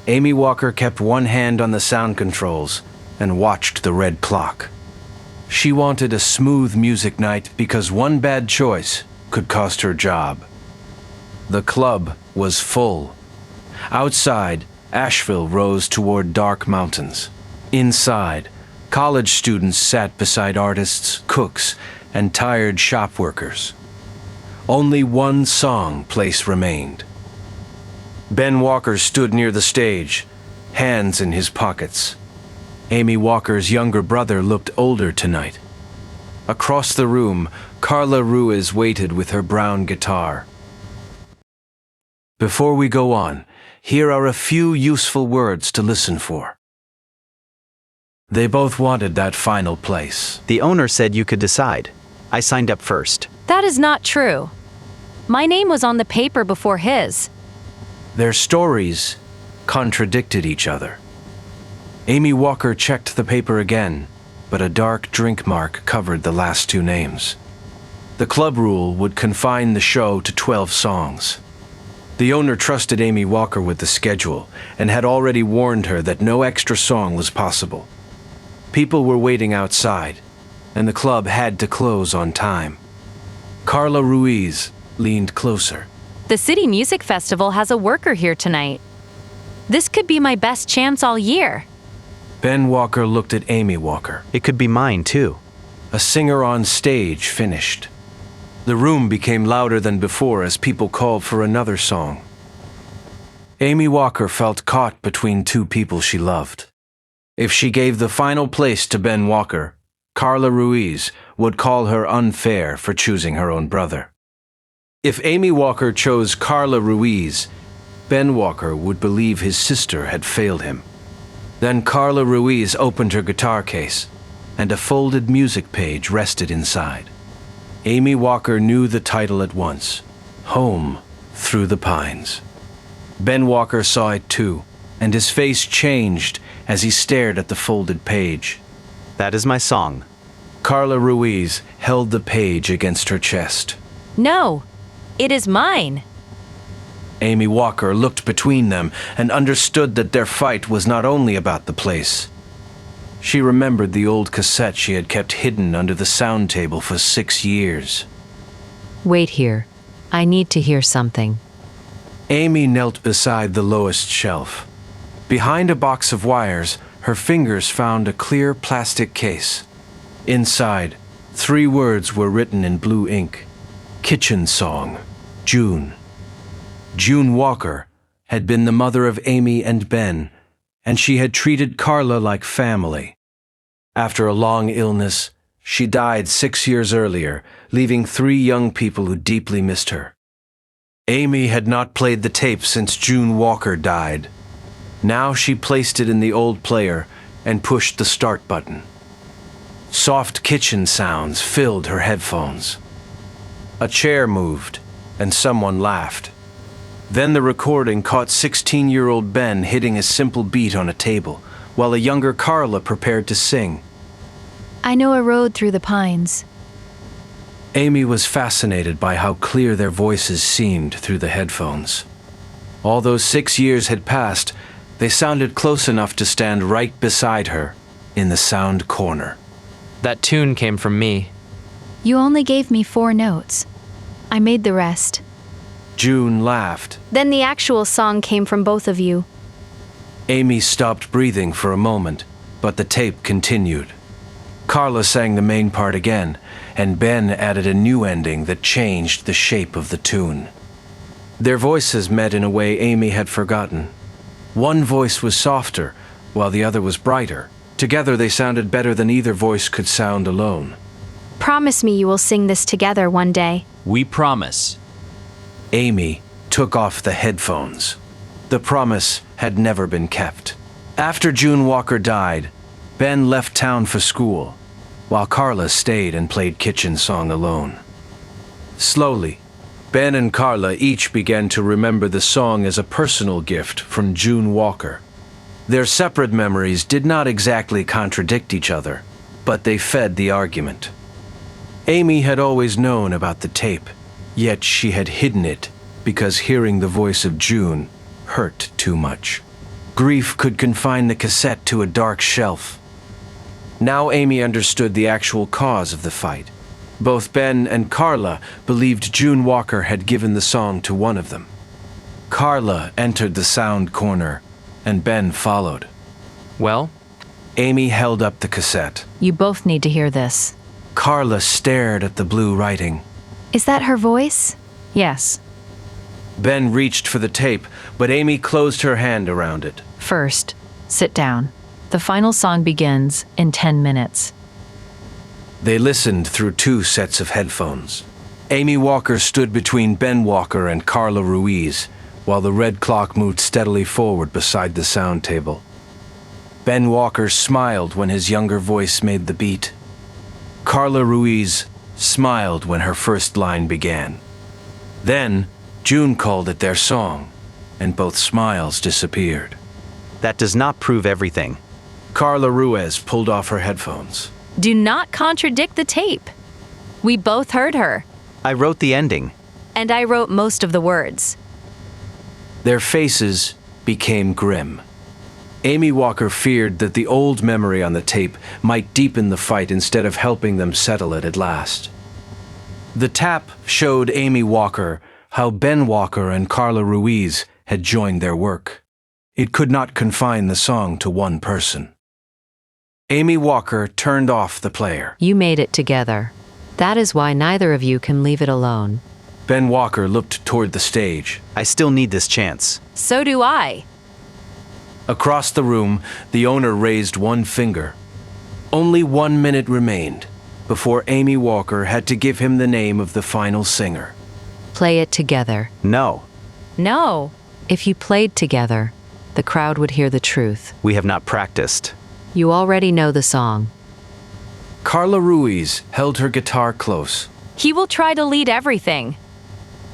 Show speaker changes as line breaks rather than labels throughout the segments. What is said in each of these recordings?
Amy Walker kept one hand on the sound controls and watched the red clock. She wanted a smooth music night because one bad choice could cost her job. The club was full. Outside, Asheville rose toward dark mountains. Inside, college students sat beside artists, cooks, and tired shop workers. Only one song place remained. Ben Walker stood near the stage, hands in his pockets. Amy Walker's younger brother looked older tonight. Across the room, Carla Ruiz waited with her brown guitar. Before we go on, here are a few useful words to listen for. They both wanted that final place.
The owner said you could decide. I signed up first.
That is not true. My name was on the paper before his.
Their stories contradicted each other. Amy Walker checked the paper again, but a dark drink mark covered the last two names. The club rule would confine the show to 12 songs. The owner trusted Amy Walker with the schedule and had already warned her that no extra song was possible. People were waiting outside, and the club had to close on time. Carla Ruiz leaned closer.
The City Music Festival has a worker here tonight. This could be my best chance all year.
Ben Walker looked at Amy Walker.
It could be mine, too.
A singer on stage finished. The room became louder than before as people called for another song. Amy Walker felt caught between two people she loved. If she gave the final place to Ben Walker, Carla Ruiz would call her unfair for choosing her own brother. If Amy Walker chose Carla Ruiz, Ben Walker would believe his sister had failed him. Then Carla Ruiz opened her guitar case, and a folded music page rested inside. Amy Walker knew the title at once, Home Through the Pines. Ben Walker saw it too, and his face changed as he stared at the folded page.
That is my song.
Carla Ruiz held the page against her chest.
No, it is mine.
Amy Walker looked between them and understood that their fight was not only about the place. She remembered the old cassette she had kept hidden under the sound table for 6 years.
Wait here. I need to hear something.
Amy knelt beside the lowest shelf. Behind a box of wires, her fingers found a clear plastic case. Inside, 3 words were written in blue ink. Kitchen Song, June. June Walker had been the mother of Amy and Ben, and she had treated Carla like family. After a long illness, she died 6 years earlier, leaving 3 young people who deeply missed her. Amy had not played the tape since June Walker died. Now she placed it in the old player and pushed the start button. Soft kitchen sounds filled her headphones. A chair moved, and someone laughed. Then the recording caught 16-year-old Ben hitting a simple beat on a table, while a younger Carla prepared to sing.
I know a road through the pines.
Amy was fascinated by how clear their voices seemed through the headphones. Although 6 years had passed, they sounded close enough to stand right beside her, in the sound corner.
That tune came from me.
You only gave me 4 notes. I made the rest.
June laughed.
Then the actual song came from both of you.
Amy stopped breathing for a moment, but the tape continued. Carla sang the main part again, and Ben added a new ending that changed the shape of the tune. Their voices met in a way Amy had forgotten. One voice was softer, while the other was brighter. Together they sounded better than either voice could sound alone.
Promise me you will sing this together one day.
We promise.
Amy took off the headphones. The promise had never been kept. After June Walker died, Ben left town for school, while Carla stayed and played Kitchen Song alone. Slowly, Ben and Carla each began to remember the song as a personal gift from June Walker. Their separate memories did not exactly contradict each other, but they fed the argument. Amy had always known about the tape, yet she had hidden it because hearing the voice of June hurt too much. Grief could confine the cassette to a dark shelf. Now Amy understood the actual cause of the fight. Both Ben and Carla believed June Walker had given the song to one of them. Carla entered the sound corner, and Ben followed.
Well,
Amy held up the cassette.
You both need to hear this.
Carla stared at the blue writing.
Is that her voice?
Yes.
Ben reached for the tape, but Amy closed her hand around it.
First, sit down. The final song begins in 10 minutes.
They listened through 2 sets of headphones. Amy Walker stood between Ben Walker and Carla Ruiz, while the red clock moved steadily forward beside the sound table. Ben Walker smiled when his younger voice made the beat. Carla Ruiz smiled when her first line began. Then, June called it their song, and both smiles disappeared.
That does not prove everything.
Carla Ruiz pulled off her headphones.
Do not contradict the tape. We both heard her,
I wrote the ending.
and I wrote most of the words.
Their faces became grim. Amy Walker feared that the old memory on the tape might deepen the fight instead of helping them settle it at last. The tap showed Amy Walker how Ben Walker and Carla Ruiz had joined their work. It could not confine the song to one person. Amy Walker turned off the player.
You made it together. That is why neither of you can leave it alone.
Ben Walker looked toward the stage.
I still need this chance.
So do I.
Across the room, the owner raised one finger. Only 1 minute remained before Amy Walker had to give him the name of the final singer.
Play it together.
No,
No. If you played together, the crowd would hear the truth.
we have not practiced.
You already know the song.
Carla Ruiz held her guitar close.
He will try to lead everything.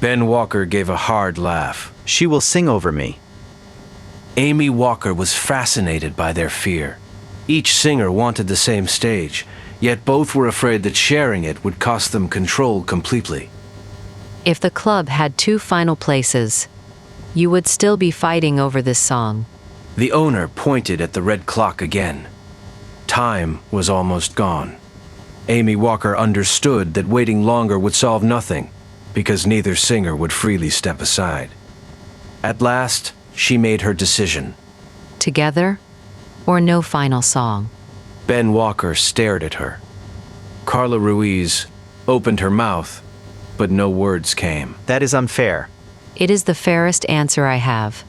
Ben Walker gave a hard laugh.
She will sing over me.
Amy Walker was fascinated by their fear. Each singer wanted the same stage, yet both were afraid that sharing it would cost them control completely.
If the club had 2 final places, you would still be fighting over this song.
The owner pointed at the red clock again. Time was almost gone. Amy Walker understood that waiting longer would solve nothing, because neither singer would freely step aside. At last, she made her decision.
Together or no final song.
Ben Walker stared at her. Carla Ruiz opened her mouth, but no words came.
That is unfair.
It is the fairest answer I have.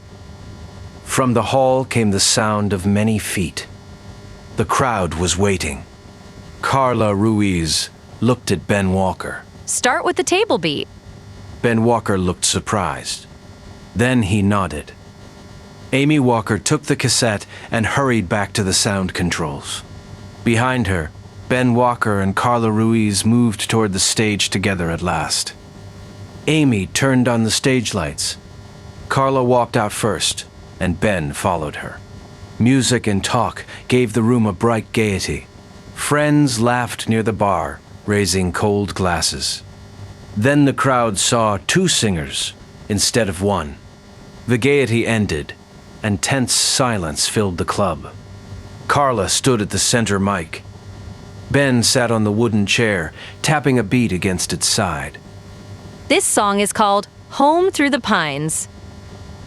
From the hall came the sound of many feet. The crowd was waiting. Carla Ruiz looked at Ben Walker.
Start with the table beat.
Ben Walker looked surprised. Then he nodded. Amy Walker took the cassette and hurried back to the sound controls. Behind her, Ben Walker and Carla Ruiz moved toward the stage together at last. Amy turned on the stage lights. Carla walked out first, and Ben followed her. Music and talk gave the room a bright gaiety. Friends laughed near the bar, raising cold glasses. Then the crowd saw 2 singers instead of 1. The gaiety ended, and tense silence filled the club. Carla stood at the center mic. Ben sat on the wooden chair, tapping a beat against its side.
This song is called Home Through the Pines.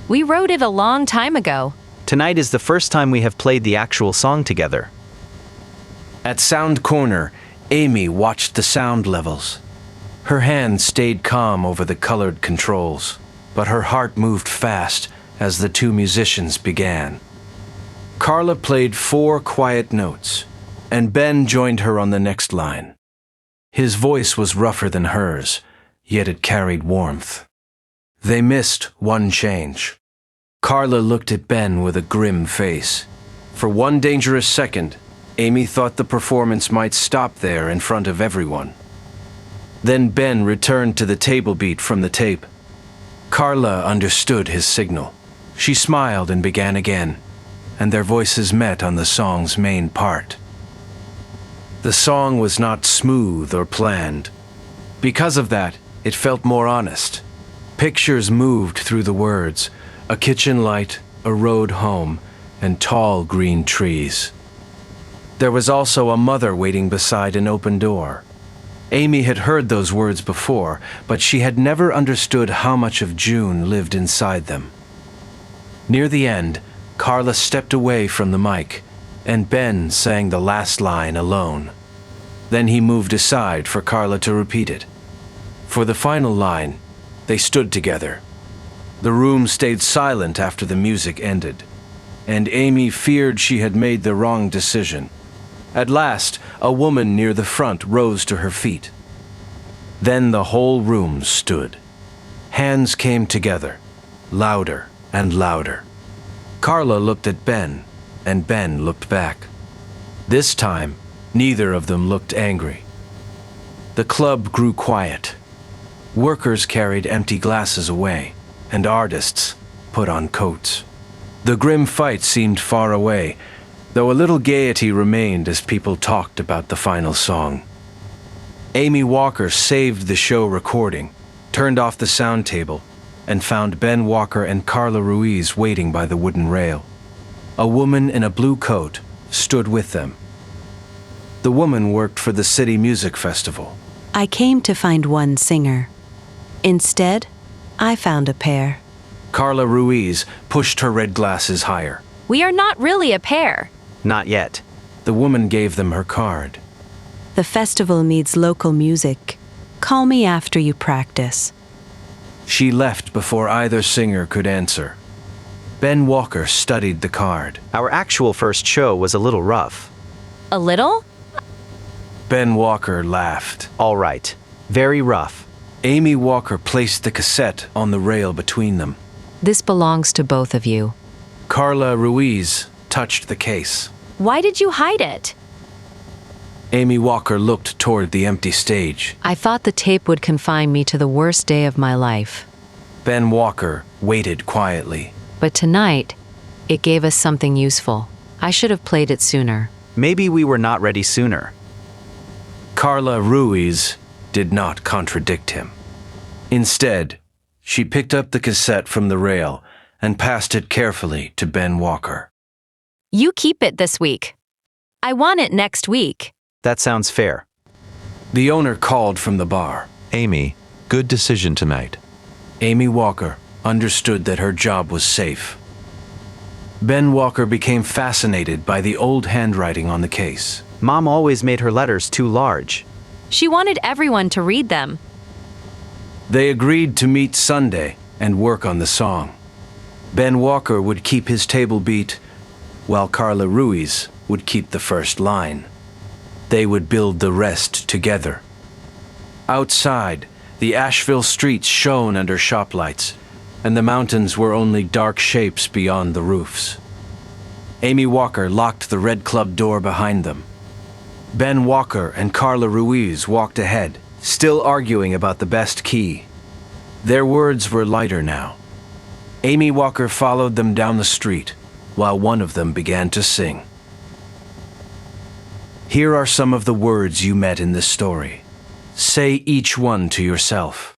We wrote it a long time ago.
Tonight is the first time we have played the actual song together.
At Sound Corner, Amy watched the sound levels. Her hand stayed calm over the colored controls, but her heart moved fast as the 2 musicians began. Carla played 4 quiet notes, and Ben joined her on the next line. His voice was rougher than hers, yet it carried warmth. They missed 1 change. Carla looked at Ben with a grim face. For 1 dangerous second, Amy thought the performance might stop there in front of everyone. Then Ben returned to the table beat from the tape. Carla understood his signal. She smiled and began again, and their voices met on the song's main part. The song was not smooth or planned. Because of that, it felt more honest. Pictures moved through the words: a kitchen light, a road home, and tall green trees. There was also a mother waiting beside an open door. Amy had heard those words before, but she had never understood how much of June lived inside them. Near the end, Carla stepped away from the mic, and Ben sang the last line alone. Then he moved aside for Carla to repeat it. For the final line, they stood together. The room stayed silent after the music ended, and Amy feared she had made the wrong decision. At last, a woman near the front rose to her feet. Then the whole room stood. Hands came together, louder and louder. Carla looked at Ben, and Ben looked back. This time, neither of them looked angry. The club grew quiet. Workers carried empty glasses away, and artists put on coats. The grim fight seemed far away, though a little gaiety remained as people talked about the final song. Amy Walker saved the show recording, turned off the sound table, and found Ben Walker and Carla Ruiz waiting by the wooden rail. A woman in a blue coat stood with them. The woman worked for the City Music Festival.
I came to find one singer. Instead, I found a pair.
Carla Ruiz pushed her red glasses higher.
We are not really a pair.
Not yet.
The woman gave them her card.
The festival needs local music. Call me after you practice.
She left before either singer could answer. Ben Walker studied the card.
Our actual first show was a little rough.
A little?
Ben Walker laughed.
All right. Very rough.
Amy Walker placed the cassette on the rail between them.
This belongs to both of you.
Carla Ruiz touched the case.
Why did you hide it?
Amy Walker looked toward the empty stage.
I thought the tape would confine me to the worst day of my life.
Ben Walker waited quietly.
But tonight, it gave us something useful. I should have played it sooner.
Maybe we were not ready sooner.
Carla Ruiz did not contradict him. Instead, she picked up the cassette from the rail and passed it carefully to Ben Walker.
You keep it this week. I want it next week.
That sounds fair.
The owner called from the bar.
Amy, good decision tonight.
Amy Walker understood that her job was safe. Ben Walker became fascinated by the old handwriting on the case.
Mom always made her letters too large.
She wanted everyone to read them.
They agreed to meet Sunday and work on the song. Ben Walker would keep his table beat, while Carla Ruiz would keep the first line. They would build the rest together. Outside, the Asheville streets shone under shop lights, and the mountains were only dark shapes beyond the roofs. Amy Walker locked the Red Club door behind them. Ben Walker and Carla Ruiz walked ahead, still arguing about the best key. Their words were lighter now. Amy Walker followed them down the street, while one of them began to sing. Here are some of the words you met in this story. Say each one to yourself.